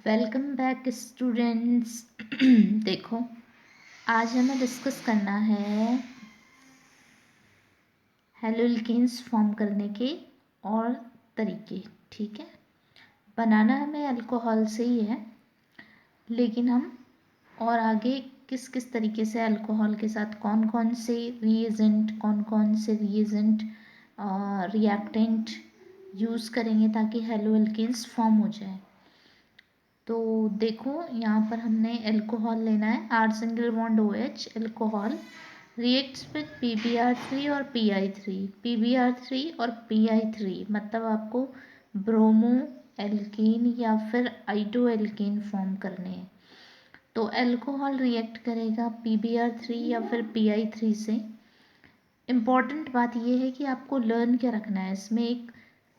Welcome back students. देखो, आज हमें डिस्कस करना है हेलोल्केन्स फॉर्म करने के और तरीके। ठीक है, बनाना हमें अल्कोहल से ही है, लेकिन हम और आगे किस किस तरीके से अल्कोहल के साथ कौन कौन से रिएजेंट रिएक्टेंट यूज़ करेंगे ताकि हेलोल्केन्स फॉर्म हो जाए। तो देखो, यहाँ पर हमने अल्कोहल लेना है, R single bond OH alcohol reacts with PbR3 और Pi3। PbR3 और Pi3 मतलब आपको ब्रोमो एल्कीन या फिर आइटो एल्कीन फॉर्म करने हैं। तो अल्कोहल रिएक्ट करेगा PbR3 या फिर Pi3 से। इम्पॉर्टेंट बात यह है कि आपको लर्न क्या रखना है, इसमें एक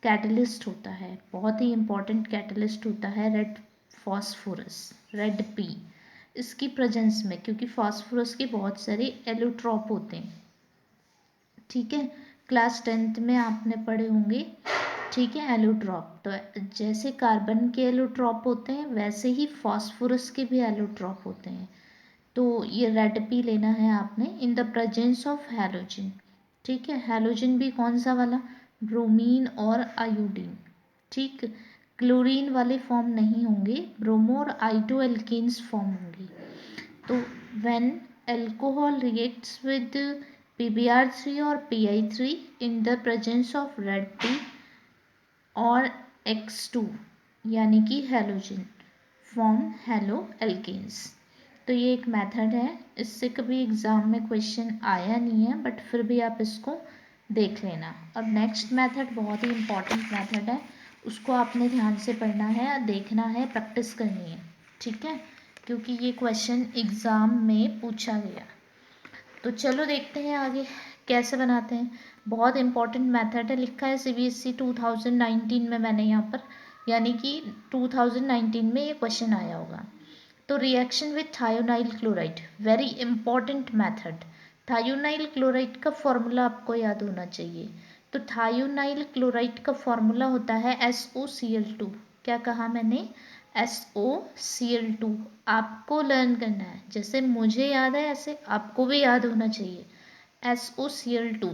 कैटलिस्ट होता है, बहुत ही इम्पॉर्टेंट कैटलिस्ट होता है रेड फॉस्फोरस, रेड पी, इसकी प्रेजेंस में, क्योंकि फॉस्फोरस के बहुत सारे एलोट्रॉप होते हैं। ठीक है, क्लास 10th में आपने पढ़े होंगे। ठीक है, एलोट्रॉप तो जैसे कार्बन के एलोट्रॉप होते हैं वैसे ही फॉस्फोरस के भी एलोट्रॉप होते हैं। तो ये रेड पी लेना है आपने in the presence of halogen. ठीक है, हैलोजन भी कौन सा वाला, ब्रोमीन और आयोडीन। ठीक, क्लोरीन वाले फॉर्म नहीं होंगे, ब्रोमो और आइटो एल्केन्स फॉर्म होंगे। तो when alcohol reacts with PbR3 और Pi3 in the presence of red P और X2 यानी कि हैलोजन फॉर्म हेलो एल्केन्स। तो ये एक मेथड है, इससे कभी एग्ज़ाम में क्वेश्चन आया नहीं है, बट फिर भी आप इसको देख लेना। और नेक्स्ट मेथड बहुत ही इम्पॉर्टेंट मेथड है, उसको आपने ध्यान से पढ़ना है, देखना है, प्रैक्टिस करनी है। ठीक है, क्योंकि ये क्वेश्चन एग्ज़ाम में पूछा गया। तो चलो देखते हैं आगे कैसे बनाते हैं। बहुत इंपॉर्टेंट मेथड है, लिखा है CBSE 2019 में मैंने यहाँ पर, यानी कि 2019 में ये क्वेश्चन आया होगा। तो reaction with thionyl chloride, very important method. Thionyl chloride का फॉर्मूला आपको याद होना चाहिए। तो थायोनाइल क्लोराइड का फॉर्मूला होता है SOCl2। क्या कहा मैंने, SOCl2। आपको लर्न करना है, जैसे मुझे याद है ऐसे आपको भी याद होना चाहिए, SOCl2।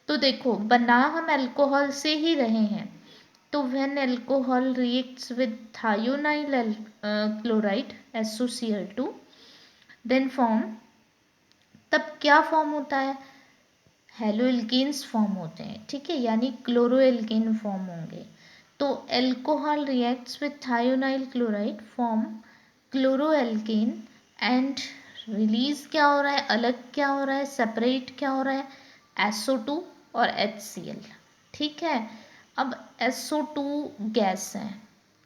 तो देखो, बना हम अल्कोहल से ही रहे हैं, तो when alcohol reacts with thionyl chloride SOCl2 then form, तब क्या फॉर्म होता है, हेलोएल्केन्स फॉर्म होते हैं। ठीक है, यानी क्लोरोएल्केन फॉर्म होंगे। तो alcohol reacts with thionyl chloride form chloroalkane and release क्या हो रहा है, अलग क्या हो रहा है, सेपरेट क्या हो रहा है, SO2 और HCl। ठीक है, अब SO2 गैस है,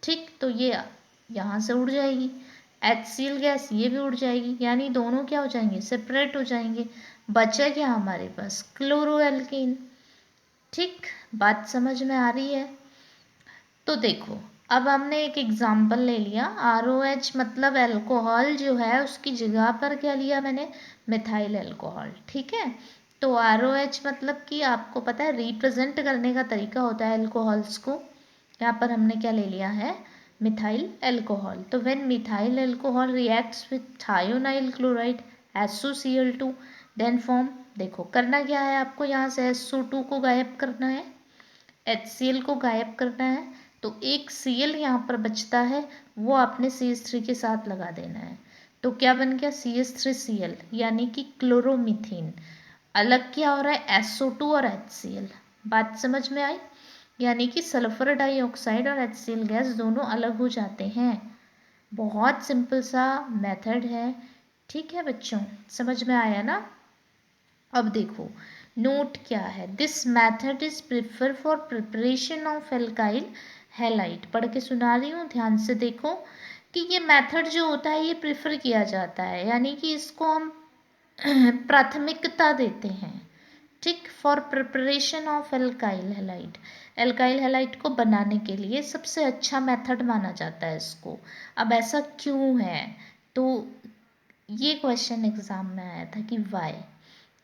ठीक, तो ये यहाँ से उड़ जाएगी, HCl गैस ये भी उड़ जाएगी, यानी दोनों क्या हो जाएंगे, सेपरेट हो जाएंगे। बचा क्या हमारे पास, क्लोरोएल्कीन। ठीक, बात समझ में आ रही है। तो देखो, अब हमने एक एग्जाम्पल ले लिया, ROH मतलब अल्कोहल जो है उसकी जगह पर क्या लिया मैंने, मिथाइल अल्कोहल। ठीक है, तो ROH मतलब कि आपको पता है रिप्रेजेंट करने का तरीका होता है अल्कोहल्स को। यहाँ पर हमने क्या ले लिया है, मिथाइल अल्कोहल। तो when methyl alcohol reacts with thionyl chloride SOCl2 then form, देखो करना क्या है आपको, यहाँ से SO2 को गायब करना है, HCl को गायब करना है, तो एक Cl यहाँ पर बचता है, वो आपने CH3 के साथ लगा देना है। तो क्या बन गया, CH3Cl, यानी कि क्लोरोमीथेन। अलग क्या हो रहा है, SO2 और HCl। बात समझ में आई, यानी कि सल्फर डाइऑक्साइड और HCl गैस दोनों अलग हो जाते हैं। बहुत सिंपल सा मेथड है। ठीक है बच्चों, समझ में आया ना। अब देखो, नोट क्या है, this method is prefer for preparation of alkyl halide. पढ़ के सुना रही हूँ, ध्यान से देखो कि ये मेथड जो होता है ये प्रिफर किया जाता है, यानी कि इसको हम प्राथमिकता देते हैं। ठीक, for preparation of alkyl halide, alkyl halide को बनाने के लिए सबसे अच्छा मेथड माना जाता है इसको। अब ऐसा क्यों है, तो ये क्वेश्चन एग्जाम में आया था कि वाई।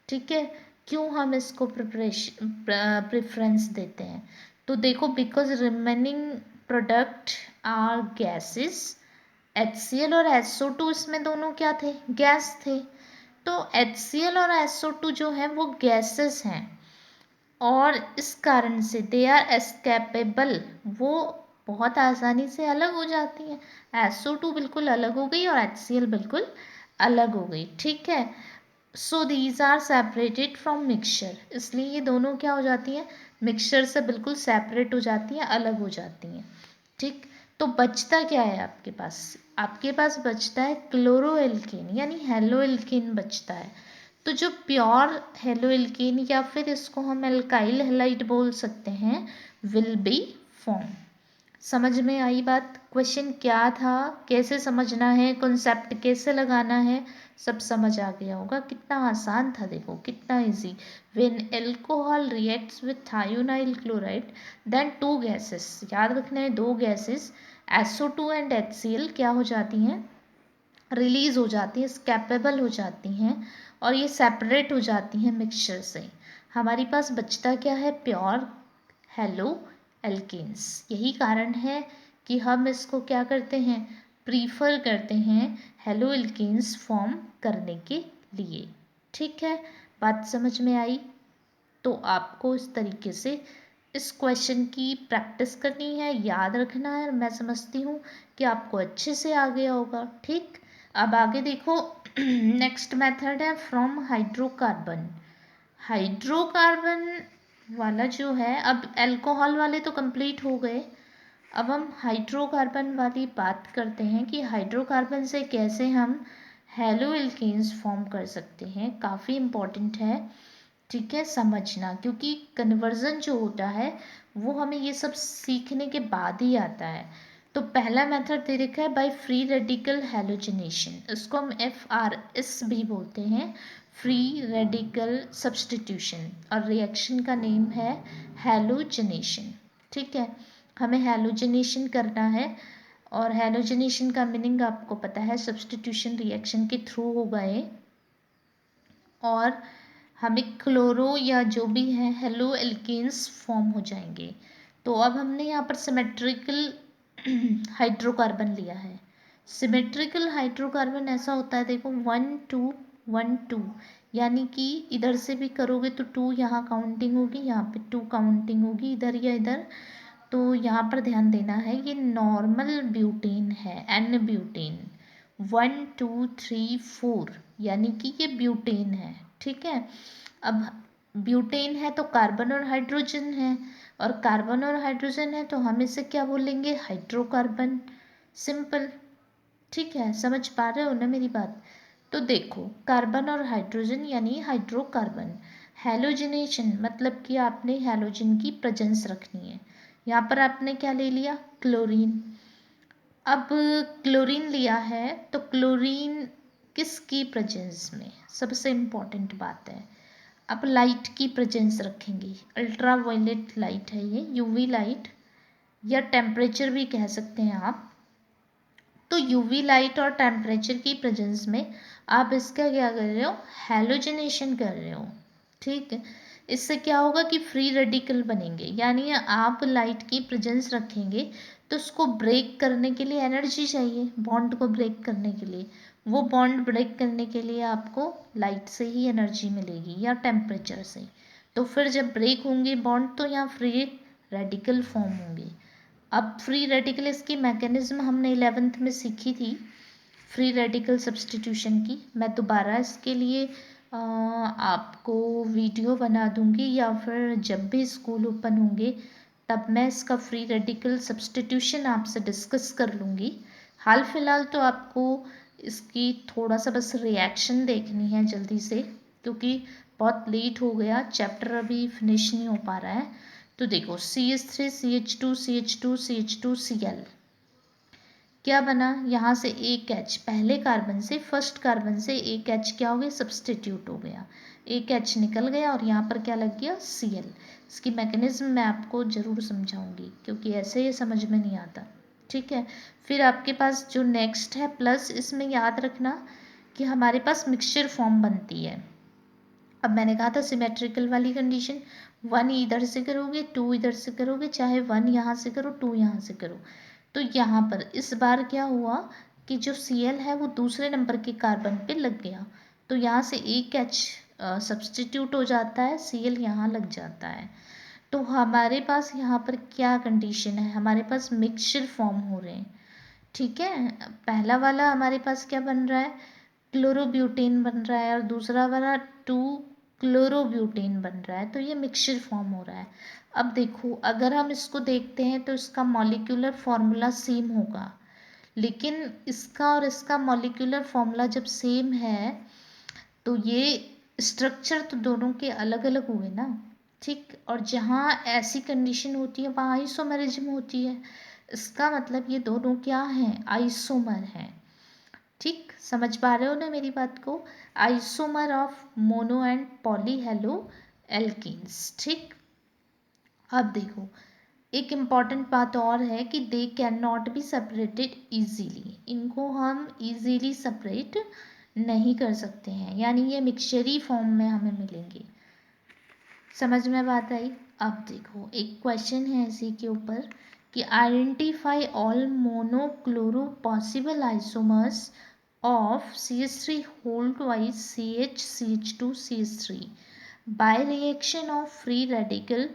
ठीक है, क्यों हम इसको प्रेफरेंस देते हैं, तो देखो because remaining product are gases. HCl और SO2 इसमें दोनों क्या थे, गैस थे। तो HCl और SO2 जो है वो गैसेस हैं और इस कारण से दे आर एस्केपेबल, वो बहुत आसानी से अलग हो जाती हैं। SO2 बिल्कुल अलग हो गई और HCl बिल्कुल अलग हो गई, ठीक है। So these are separated from mixture, इसलिए ये दोनों क्या हो जाती हैं, मिक्सचर से बिल्कुल सेपरेट हो जाती हैं, अलग हो जाती हैं, ठीक। तो बचता क्या है आपके पास, आपके पास बचता है क्लोरोएल्केन यानी हेलोएल्केन बचता है। तो जो प्योर हेलोएल्केन या फिर इसको हम एल्काइल हैलाइड बोल सकते हैं, विल बी फॉर्म। समझ में आई बात, क्वेश्चन क्या था, कैसे समझना है, कॉन्सेप्ट कैसे लगाना है, सब समझ आ गया होगा। कितना आसान था, देखो कितना easy. When alcohol reacts with thionyl chloride then two gases, याद रखना है दो गैसेस SO2 एंड HCl क्या हो जाती हैं, रिलीज हो जाती हैं, कैपेबल हो जाती हैं और ये सेपरेट हो जाती हैं मिक्सचर से। हमारे पास बचता क्या है, प्योर हेलो एल्केन्स। यही कारण है कि हम इसको क्या करते हैं, प्रीफर करते हैं हेलो एल्केन्स फॉर्म करने के लिए, ठीक है। बात समझ में आई। तो आपको इस तरीके से इस क्वेश्चन की प्रैक्टिस करनी है, याद रखना है। मैं समझती हूँ कि आपको अच्छे से आ गया होगा, ठीक। अब आगे देखो नेक्स्ट मेथड है फ्रॉम हाइड्रोकार्बन। हाइड्रोकार्बन वाला जो है, अब अल्कोहल वाले तो कंप्लीट हो गए, अब हम हाइड्रोकार्बन वाली बात करते हैं कि हाइड्रोकार्बन से कैसे हम हेलो एल्केन्स फॉर्म कर सकते हैं। काफ़ी इम्पोर्टेंट है, ठीक है, समझना, क्योंकि कन्वर्जन जो होता है वो हमें ये सब सीखने के बाद ही आता है। तो पहला मेथड दे रखा है बाय फ्री रेडिकल हैलोजिनेशन, इसको हम FRS भी बोलते हैं, फ्री रेडिकल सब्सटीट्यूशन, और रिएक्शन का नेम है हैलोजिनेशन, ठीक है। हमें हैलोजिनेशन करना है और हैलोजिनेशन का मीनिंग आपको पता है, सब्सटीट्यूशन रिएक्शन के थ्रू होगा ये, और हमें क्लोरो या जो भी है हेलो एल्केन्स फॉर्म हो जाएंगे। तो अब हमने यहाँ पर सिमेट्रिकल हाइड्रोकार्बन लिया है। सिमेट्रिकल हाइड्रोकार्बन ऐसा होता है, देखो 1 2 1 2, यानी कि इधर से भी करोगे तो 2 यहाँ काउंटिंग होगी, यहाँ पे 2 काउंटिंग होगी, इधर या इधर। तो यहाँ पर ध्यान देना है, ये नॉर्मल ब्यूटेन है, N ब्यूटेन, 1 2 3 4, यानी कि ये ब्यूटेन है, ठीक है। अब ब्यूटेन है तो कार्बन और हाइड्रोजन है, और कार्बन और हाइड्रोजन है तो हम इसे क्या बोलेंगे, हाइड्रोकार्बन, सिंपल, ठीक है। समझ पा रहे हो ना मेरी बात। तो देखो कार्बन और हाइड्रोजन यानी हाइड्रोकार्बन, हैलोजिनेशन मतलब कि आपने हैलोजन की प्रेजेंस रखनी है। यहाँ पर आपने क्या ले लिया, क्लोरीन। अब क्लोरीन लिया है तो क्लोरीन किसकी प्रेजेंस में, सबसे इम्पॉर्टेंट बात है, अब लाइट की प्रेजेंस रखेंगे, अल्ट्रा वायलेट लाइट है ये, यूवी लाइट, या टेम्परेचर भी कह सकते हैं आप। तो यूवी लाइट और टेम्परेचर की प्रेजेंस में आप इसका क्या कर रहे हो, हैलोजिनेशन कर रहे हो, ठीक है। इससे क्या होगा कि फ्री रेडिकल बनेंगे, यानी आप लाइट की प्रेजेंस रखेंगे तो उसको ब्रेक करने के लिए एनर्जी चाहिए, बॉन्ड को ब्रेक करने के लिए। वो बॉन्ड ब्रेक करने के लिए आपको लाइट से ही एनर्जी मिलेगी या टेम्परेचर से। तो फिर जब ब्रेक होंगे बॉन्ड तो यहाँ फ्री रेडिकल फॉर्म होंगे। अब फ्री रेडिकल इसकी मैकेनिज्म हमने 11th में सीखी थी, फ्री रेडिकल सब्सटीट्यूशन की। मैं दोबारा इसके लिए आपको वीडियो बना दूंगी, या फिर जब भी स्कूल ओपन होंगे तब मैं इसका फ्री रेडिकल सब्सटीट्यूशन आपसे डिस्कस कर लूँगी। हाल फिलहाल तो आपको इसकी थोड़ा सा बस रिएक्शन देखनी है जल्दी से, क्योंकि बहुत लेट हो गया, चैप्टर अभी फिनिश नहीं हो पा रहा है। तो देखो CH3 CH2 CH2 CH2 Cl, क्या बना, यहाँ से एक H, पहले कार्बन से, फर्स्ट कार्बन से एक H क्या हो गया, सब्सटीट्यूट हो गया, एक H निकल गया और यहाँ पर क्या लग गया, Cl। इसकी मैकेनिज्म मैं आपको ज़रूर समझाऊंगी, क्योंकि ऐसे ये समझ में नहीं आता, ठीक है। फिर आपके पास जो नेक्स्ट है प्लस, इसमें याद रखना कि हमारे पास मिक्सचर फॉर्म बनती है। अब मैंने कहा था सिमेट्रिकल वाली कंडीशन, 1 इधर से करोगे 2 इधर से करोगे, चाहे 1 यहाँ से करो 2 यहाँ से करो, तो यहाँ पर इस बार क्या हुआ कि जो Cl है वो दूसरे नंबर के कार्बन पे लग गया, तो यहाँ से एक H सब्सटीट्यूट हो जाता है, Cl यहाँ लग जाता है। तो हमारे पास यहाँ पर क्या कंडीशन है, हमारे पास मिक्सचर फॉर्म हो रहे हैं। ठीक है, पहला वाला हमारे पास क्या बन रहा है, क्लोरोब्यूटेन बन रहा है, और दूसरा वाला 2 क्लोरोब्यूटेन बन रहा है, तो ये मिक्सचर फॉर्म हो रहा है। अब देखो, अगर हम इसको देखते हैं तो इसका मॉलिक्यूलर फॉर्मूला सेम होगा, लेकिन इसका और इसका मॉलिक्यूलर फॉर्मूला जब सेम है तो ये स्ट्रक्चर तो दोनों के अलग अलग हुए ना। ठीक, और जहाँ ऐसी कंडीशन होती है वहाँ आइसोमेरिज्म होती है, इसका मतलब ये दोनों क्या हैं, आइसोमर हैं। ठीक, समझ पा रहे हो ना मेरी बात को, isomer of mono and poly hello alkenes. ठीक, अब देखो, एक इम्पॉर्टेंट बात और है कि they can not be separated easily, इनको हम ईजीली सेपरेट नहीं कर सकते हैं, यानी ये मिक्सचरी फॉर्म में हमें मिलेंगे। समझ में बात आई। अब देखो, एक क्वेश्चन है इसी के ऊपर कि identify all monochloro possible isomers of CH3 whole twice CH2 CH3 by reaction of free radical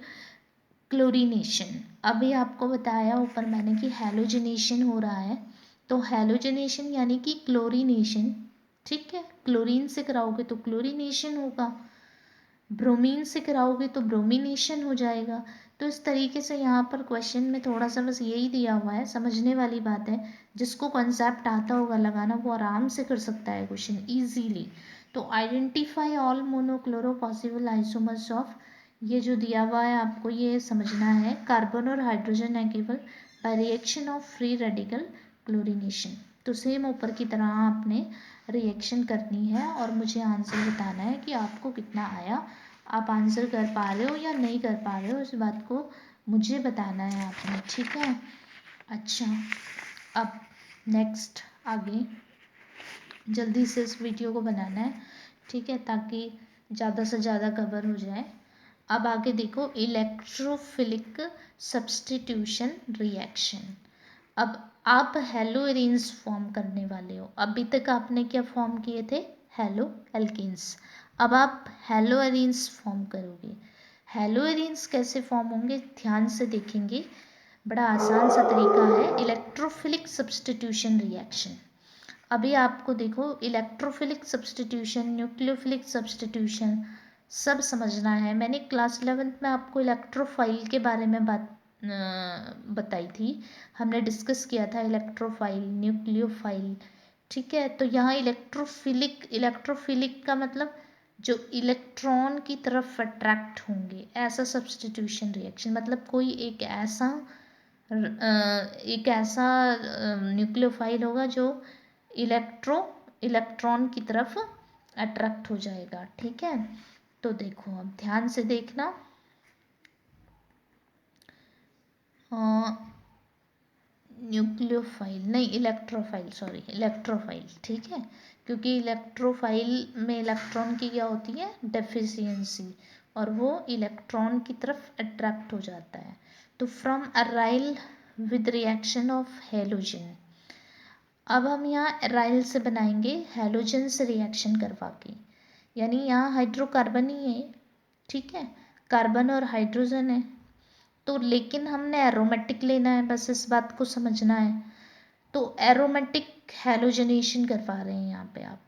chlorination. अभी आपको बताया ऊपर मैंने कि हैलोजिनेशन हो रहा है, तो हैलोजिनेशन यानी कि क्लोरीनेशन। ठीक है, क्लोरीन से कराओगे तो क्लोरीनेशन होगा, ब्रोमीन से कराओगे तो ब्रोमिनेशन हो जाएगा। तो इस तरीके से यहाँ पर क्वेश्चन में थोड़ा सा बस यही दिया हुआ है, समझने वाली बात है। जिसको कॉन्सेप्ट आता होगा लगाना वो आराम से कर सकता है क्वेश्चन ईजीली। तो identify all monochloro possible isomers of, ये जो दिया हुआ है आपको ये समझना है, कार्बन और हाइड्रोजन है केवल, by reaction of free radical chlorination. तो सेम ऊपर की तरह आपने रिएक्शन करनी है और मुझे आंसर बताना है कि आपको कितना आया। आप आंसर कर पा रहे हो या नहीं कर पा रहे हो, इस बात को मुझे बताना है आपने। ठीक है, अच्छा, अब नेक्स्ट आगे जल्दी से इस वीडियो को बनाना है, ठीक है, ताकि ज़्यादा से ज़्यादा कवर हो जाए। अब आगे देखो, इलेक्ट्रोफिलिक सब्स्टिट्यूशन रिएक्शन। अब आप हेलो एरीन्स फॉर्म करने वाले हो, अभी तक आपने क्या फॉर्म किए थे, हेलो एल्कीन्स। अब आप हेलो एरीन्स फॉर्म करोगे। हेलो एरीन्स कैसे फॉर्म होंगे, ध्यान से देखेंगे, बड़ा आसान सा तरीका है, इलेक्ट्रोफिलिक सब्स्टिट्यूशन रिएक्शन। अभी आपको देखो, इलेक्ट्रोफिलिक सब्स्टिट्यूशन, न्यूक्लियोफिलिक सब्स्टिट्यूशन सब समझना है। मैंने क्लास 11th में आपको इलेक्ट्रोफाइल के बारे में बताई थी, हमने डिस्कस किया था इलेक्ट्रोफाइल, न्यूक्लियोफाइल। ठीक है, तो यहाँ इलेक्ट्रोफिलिक का मतलब जो इलेक्ट्रॉन की तरफ अट्रैक्ट होंगे, ऐसा सब्स्टिट्यूशन रिएक्शन, मतलब कोई एक ऐसा न्यूक्लियोफाइल होगा जो इलेक्ट्रॉन की तरफ अट्रैक्ट हो जाएगा। ठीक है, तो देखो अब ध्यान से देखना, न्यूक्लियोफाइल नहीं, इलेक्ट्रोफाइल, सॉरी इलेक्ट्रोफाइल। ठीक है, क्योंकि इलेक्ट्रोफाइल में इलेक्ट्रॉन की क्या होती है, डेफिशिएंसी, और वो इलेक्ट्रॉन की तरफ अट्रैक्ट हो जाता है। तो from aryl with reaction of halogen, अब हम यहाँ अराइल से बनाएंगे हेलोजन से रिएक्शन करवा के, यानी यहाँ हाइड्रोकार्बन ही है। ठीक है, कार्बन और हाइड्रोजन है, तो लेकिन हमने एरोमेटिक लेना है, बस इस बात को समझना है। तो एरोमेटिक हेलोजनेशन करवा रहे हैं यहाँ पे आप।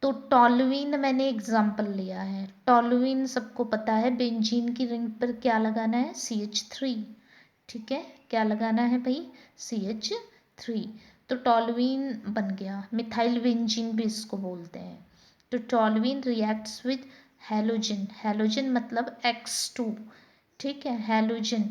तो टॉलुइन मैंने एग्जाम्पल लिया है, टॉलुइन सबको पता है, बेंजीन की रिंग पर क्या लगाना है, CH3। ठीक है, क्या लगाना है भाई, CH3। तो टॉलुइन बन गया, मिथाइल बेंजीन भी इसको बोलते हैं। तो toluene reacts with halogen, halogen मतलब X2। ठीक है, हेलोजन।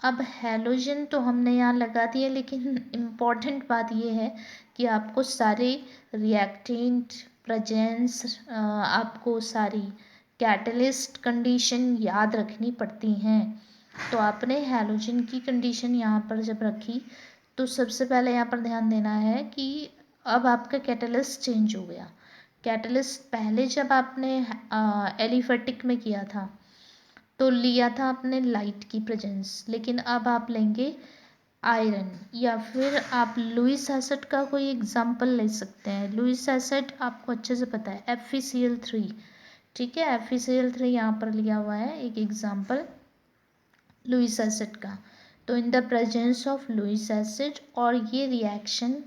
अब हेलोजन तो हमने यहाँ लगा दिया, लेकिन इम्पॉर्टेंट बात यह है कि आपको सारे रिएक्टेंट प्रेजेंस, आपको सारी कैटलिस्ट कंडीशन याद रखनी पड़ती हैं। तो आपने हेलोजन की कंडीशन यहाँ पर जब रखी, तो सबसे पहले यहाँ पर ध्यान देना है कि अब आपका कैटलिस्ट चेंज हो गया। कैटलिस्ट पहले जब आपने एलिफेटिक में किया था तो लिया था आपने लाइट की प्रेजेंस, लेकिन अब आप लेंगे आयरन, या फिर आप लुइस एसिड का कोई एग्जांपल ले सकते हैं। लुइस एसिड आपको अच्छे से पता है, FeCl3, ठीक है, FeCl3 यहाँ पर लिया हुआ है एक एग्जांपल लुइस एसिड का। तो in the presence of Lewis acid, और ये रिएक्शन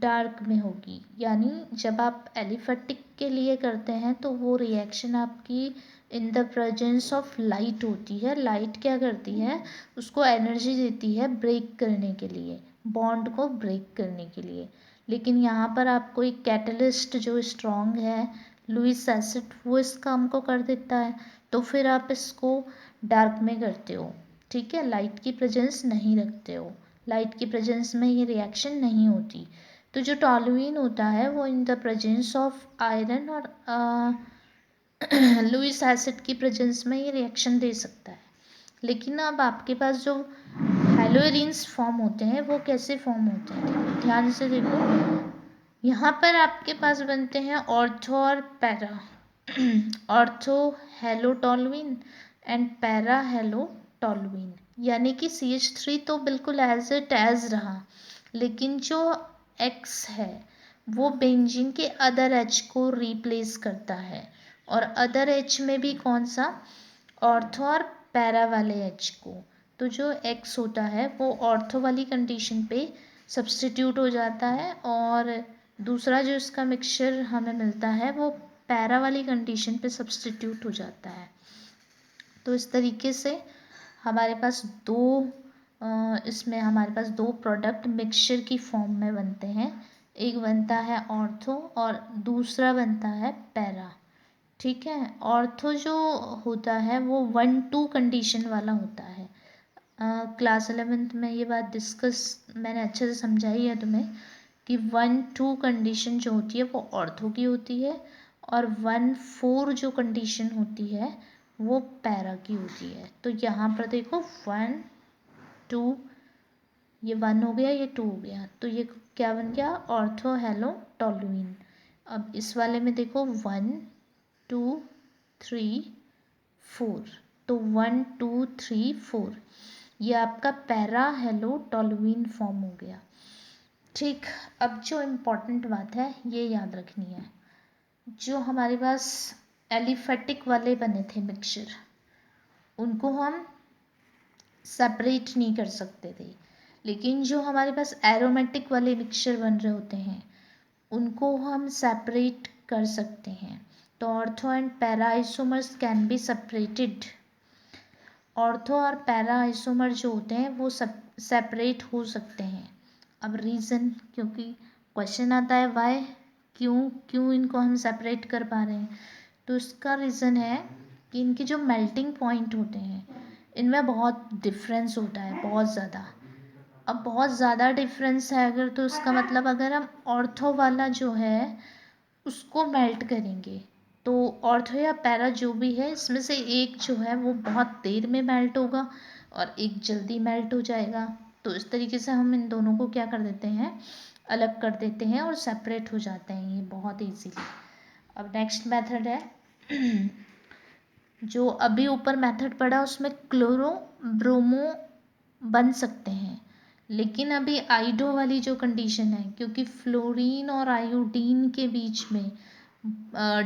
डार्क में होगी, यानी जब आप एलिफेटिक के लिए करते हैं तो वो रिएक्शन आपकी in the presence of light होती है। लाइट क्या करती है, उसको एनर्जी देती है ब्रेक करने के लिए, बॉन्ड को ब्रेक करने के लिए। लेकिन यहाँ पर आपको एक कैटलिस्ट जो स्ट्रॉन्ग है लुइस एसिड, वो इस काम को कर देता है, तो फिर आप इसको डार्क में करते हो, ठीक है, लाइट की प्रेजेंस नहीं रखते हो, लाइट की प्रेजेंस में ये रिएक्शन नहीं होती। तो जो टॉलुइन होता है वो in the presence of iron और लुइस एसिड की प्रेजेंस में ये रिएक्शन दे सकता है। लेकिन अब आपके पास जो हेलोइरिन्स फॉर्म होते हैं वो कैसे फॉर्म होते हैं, ध्यान से देखो। यहाँ पर आपके पास बनते हैं ऑर्थो और पैरा, ऑर्थो हेलोटोलुइन एंड पैरा हेलोटोलुइन, यानी कि CH3 तो बिल्कुल एज इट एज रहा, लेकिन जो X है वो बेंजीन के अदर H को रिप्लेस करता है, और अदर H में भी कौन सा, ऑर्थो और पैरा वाले H को। तो जो X होता है वो ऑर्थो वाली कंडीशन पे सब्सटीट्यूट हो जाता है, और दूसरा जो इसका मिक्सचर हमें मिलता है वो पैरा वाली कंडीशन पे सब्सटीट्यूट हो जाता है। तो इस तरीके से हमारे पास इसमें हमारे पास दो प्रोडक्ट मिक्सचर की फॉर्म में बनते हैं, एक बनता है ऑर्थो और दूसरा बनता है पैरा, ठीक है। ऑर्थो जो होता है वो 1-2 कंडीशन वाला होता है। क्लास 11th में ये बात डिस्कस मैंने अच्छे से समझाई है तुम्हें कि 1-2 कंडीशन जो होती है वो ऑर्थो की होती है, और 1-4 जो कंडीशन होती है वो पैरा की होती है। तो यहाँ पर देखो 1-2, ये 1 हो गया, ये 2 हो गया, तो ये क्या बन गया, ऑर्थो हेलोटोलुइन। अब इस वाले में देखो 1 2 3 4, तो 1 2 3 4, ये आपका पैरा हेलोटोलुइन फॉर्म हो गया, ठीक। अब जो इम्पोर्टेंट बात है ये याद रखनी है, जो हमारे पास एलिफेटिक वाले बने थे मिक्सचर, उनको हम सेपरेट नहीं कर सकते थे, लेकिन जो हमारे पास एरोमेटिक वाले मिक्सचर बन रहे होते हैं उनको हम सेपरेट कर सकते हैं। तो ortho and para isomers can be separated, ortho और पैरा आइसोमर जो होते हैं वो सब सेपरेट हो सकते हैं। अब रीज़न, क्योंकि क्वेश्चन आता है वाई, क्यों क्यों इनको हम सेपरेट कर पा रहे हैं, तो इसका रीज़न है कि इनके जो मेल्टिंग पॉइंट होते हैं इनमें बहुत डिफरेंस होता है, बहुत ज़्यादा। अब बहुत ज़्यादा डिफरेंस है अगर, तो इसका मतलब अगर हम ऑर्थो वाला जो है उसको मेल्ट करेंगे तो ऑर्थो या पैरा जो भी है इसमें से एक जो है वो बहुत देर में मेल्ट होगा और एक जल्दी मेल्ट हो जाएगा। तो इस तरीके से हम इन दोनों को क्या कर देते हैं, अलग कर देते हैं और सेपरेट हो जाते हैं ये बहुत ईजीली। अब नेक्स्ट मेथड है जो अभी ऊपर मेथड पढ़ा उसमें क्लोरो ब्रोमो बन सकते हैं, लेकिन अभी आइडो वाली जो कंडीशन है, क्योंकि फ्लोरीन और आयोडीन के बीच में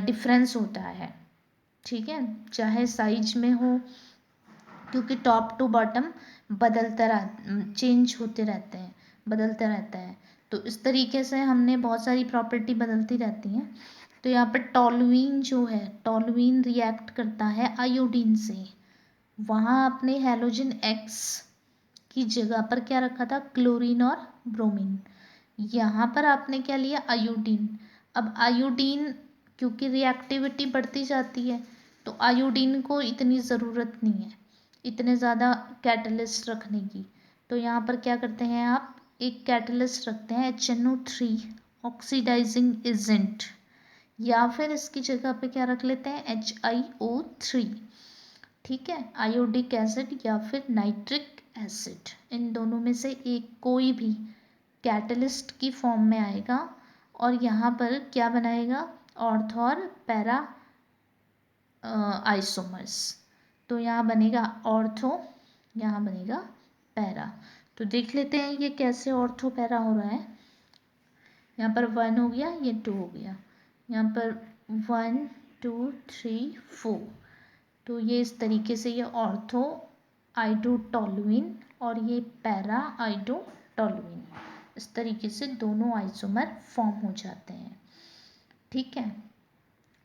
डिफरेंस होता है, ठीक है, चाहे साइज में हो, क्योंकि टॉप टू बॉटम चेंज होते रहते हैं, बदलते रहता है। तो इस तरीके से हमने बहुत सारी प्रॉपर्टी बदलती रहती हैं। तो यहाँ पर टॉलुइन जो है, टॉलुइन रिएक्ट करता है आयोडीन से, वहाँ अपने हेलोजन X की जगह पर क्या रखा था, क्लोरीन और ब्रोमीन, यहाँ पर आपने क्या लिया, आयोडीन। अब आयोडीन क्योंकि रिएक्टिविटी बढ़ती जाती है तो आयोडीन को इतनी ज़रूरत नहीं है इतने ज़्यादा कैटलिस्ट रखने की, तो यहाँ पर क्या करते हैं आप, एक कैटलिस्ट रखते हैं HNO3 ऑक्सीडाइजिंग एजेंट, या फिर इसकी जगह पे क्या रख लेते हैं HiO3, ठीक है, आयोडिक एसिड या फिर नाइट्रिक एसिड, इन दोनों में से एक कोई भी कैटलिस्ट की फॉर्म में आएगा और यहाँ पर क्या बनाएगा, ऑर्थो और पैरा आइसोमर्स। तो यहाँ बनेगा ऑर्थो, यहाँ बनेगा पैरा। तो देख लेते हैं ये कैसे ऑर्थो पैरा हो रहा है। यहाँ पर 1 हो गया, ये 2 हो गया, यहाँ पर 1 2 3 4। तो ये इस तरीके से ये ऑर्थो आइसोटोलुइन और ये पैरा आइसोटोलुइन, इस तरीके से दोनों आइसोमर फॉर्म हो जाते हैं। ठीक है,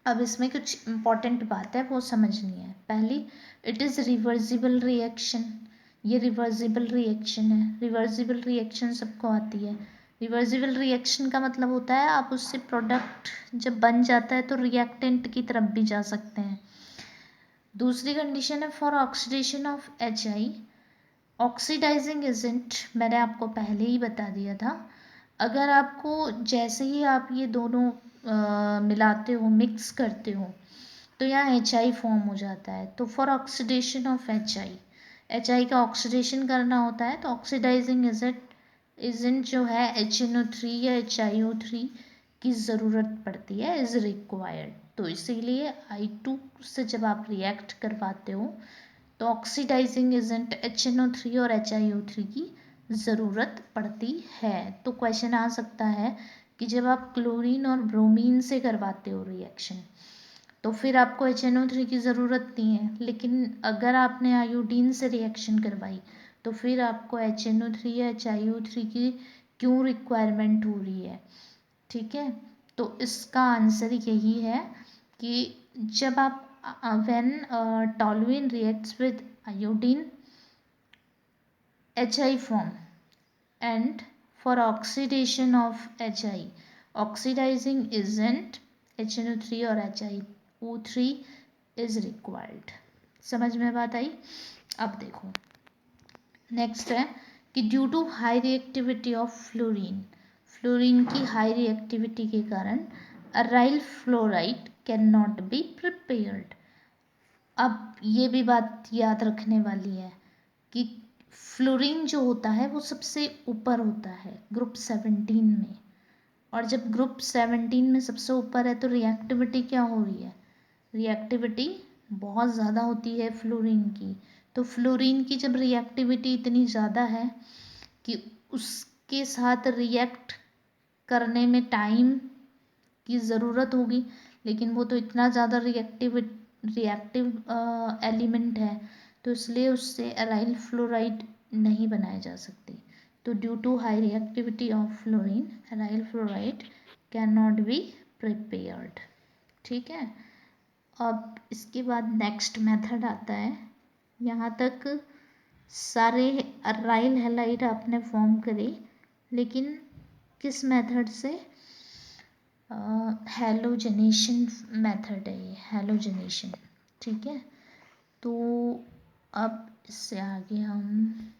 अब इसमें कुछ इम्पॉर्टेंट बात है वो समझनी है। पहली, इट इज़ रिवर्सिबल रिएक्शन। ये रिवर्सिबल रिएक्शन है। रिवर्सिबल रिएक्शन सबको आती है। रिवर्सिबल रिएक्शन का मतलब होता है आप उससे प्रोडक्ट जब बन जाता है तो रिएक्टेंट की तरफ भी जा सकते हैं। दूसरी कंडीशन है for oxidation of HI, oxidising agent मैंने आपको पहले ही बता दिया था। अगर आपको जैसे ही आप ये दोनों मिलाते हो, मिक्स करते हो, तो यहाँ HI फॉर्म हो जाता है। तो फॉर ऑक्सीडेशन ऑफ HI का ऑक्सीडेशन करना होता है तो ऑक्सीडाइजिंग एजेंट जो है HNO3 या HiO3 की ज़रूरत पड़ती है, इज़ रिक्वायर्ड। तो इसीलिए I2 से जब आप रिएक्ट करवाते हो तो ऑक्सीडाइजिंग एजेंट HNO3 और HiO3 की ज़रूरत पड़ती है। तो क्वेश्चन आ सकता है कि जब आप क्लोरीन और ब्रोमीन से करवाते हो रिएक्शन तो फिर आपको HNO3 की ज़रूरत नहीं है, लेकिन अगर आपने आयोडीन से रिएक्शन करवाई तो फिर आपको HNO3 या HiO3 की क्यों रिक्वायरमेंट हो रही है। ठीक है, तो इसका आंसर यही है कि जब आप when toluene reacts with iodine, HI form, and for oxidation of HI, oxidizing agent HNO3 और HiO3 is required। समझ में बात आई। अब देखो नेक्स्ट है कि due to high reactivity of fluorine, fluorine की हाई रिएक्टिविटी के कारण aryl fluoride can not be prepared. अब ये भी बात याद रखने वाली है कि फ्लोरीन जो होता है वो सबसे ऊपर होता है ग्रुप 17 में, और जब ग्रुप 17 में सबसे ऊपर है तो रिएक्टिविटी क्या हो रही है, रिएक्टिविटी बहुत ज़्यादा होती है फ्लोरीन की। तो फ्लोरीन की जब रिएक्टिविटी इतनी ज़्यादा है कि उसके साथ रिएक्ट करने में टाइम की ज़रूरत होगी, लेकिन वो तो इतना ज़्यादा रिएक्टिव एलिमेंट है तो इसलिए उससे अराइल फ्लोराइड नहीं बनाए जा सकते। तो due to high reactivity of fluorine aryl fluoride can not be prepared. ठीक है, अब इसके बाद नेक्स्ट मेथड आता है। यहाँ तक सारे अराइल हैलाइड आपने फॉर्म करे, लेकिन किस मेथड से, हैलोजनेशन मेथड है ये, हैलोजनेशन। ठीक है, तो अब इससे आगे हम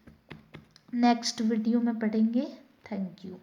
नेक्स्ट वीडियो में पढ़ेंगे। Thank you.